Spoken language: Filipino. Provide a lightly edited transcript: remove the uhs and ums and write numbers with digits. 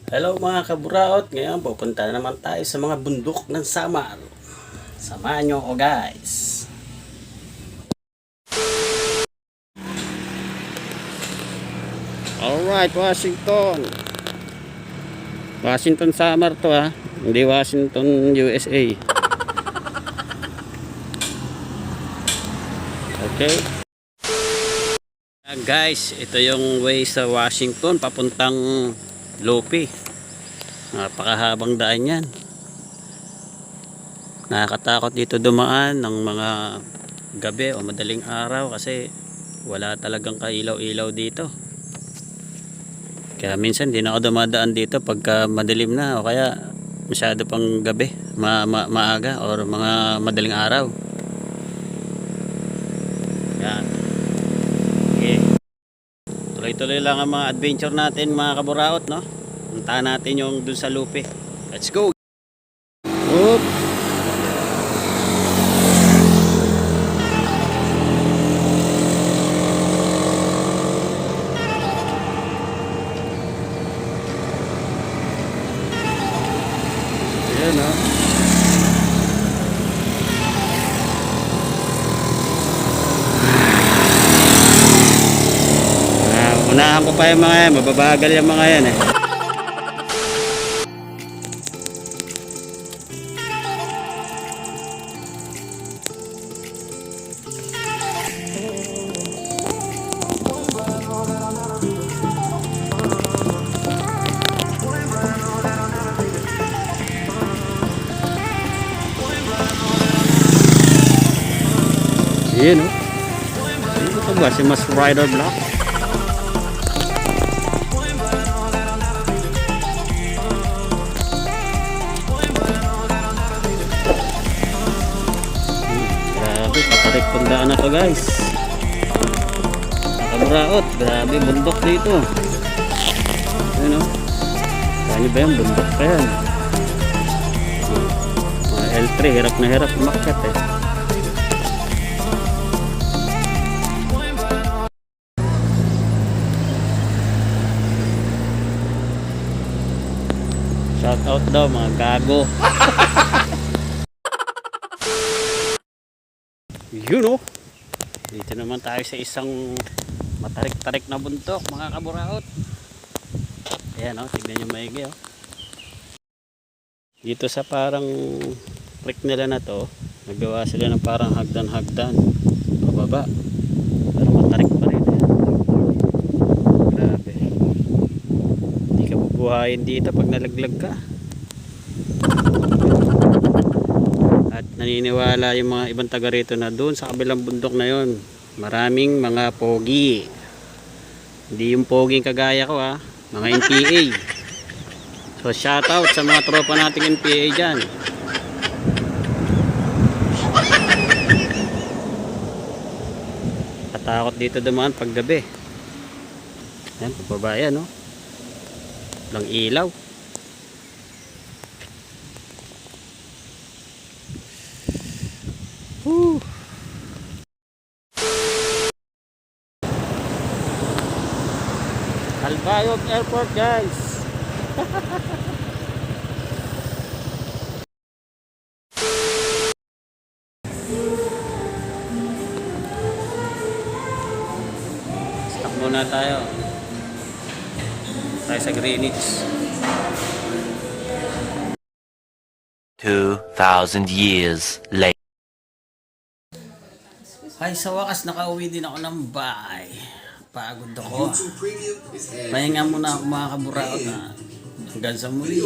Hello mga kaburaot, ngayon pupunta na naman tayo sa mga bundok ng Samar. Samahan nyo ako guys. Alright, Washington. Washington Samar to ha, hindi Washington USA. Okay. Guys, ito yung way sa Washington papuntang Lopi. Napakahabang daan yan. Nakakatakot dito dumaan ng mga gabi o madaling araw kasi wala talagang kailaw-ilaw dito. Kaya minsan di na ako dumadaan dito pagka madilim na o kaya masyado pang gabi, maaga or mga madaling araw. Yan. Okay. Tuloy-tuloy lang ang mga adventure natin mga kaburaot, no? Puntahan natin yung dun sa Lupe. Let's go! Oop! Ayan, no? Unahan ko pa yung mga yan, mababagal yung mga yan eh. Ayan o. Ito ba si Mas Rider Block? Grabe, patarik tundaan na to guys. Nakaburaot, grabe bundok dito. Ayan o. Kaya ba yung bundok pa yan? Mga L3, hirap na hirap umakyat eh. Shout out daw mga gago. You know, dito naman tayo sa isang matarik-tarik na bundok mga kaburaot. Ayan o, tignan nyo maigi o. Dito sa parang creek nila na to, nagawa sila ng parang hagdan-hagdan pababa. Pero matarik pa rin. Grabe. Hindi ka bubuhayin dito pag nalaglag ka. At naniniwala yung mga ibang taga rito na doon sa kabilang bundok na yon maraming mga pogi. Hindi yung poging kagaya ko ha, mga NPA. So shout out sa mga tropa nating NPA dyan. Katakot dito dumaan pag gabi. Yan, pababa yan no. Walang ilaw. Woo. Albayog Airport guys. Stop muna tayo. Tayo sa Greenwich. 2,000 years later. Ay, sa wakas nakauwi din ako ng bahay. Pagod ako. Pahinga muna ako mga kaburaot na hanggang sa muli.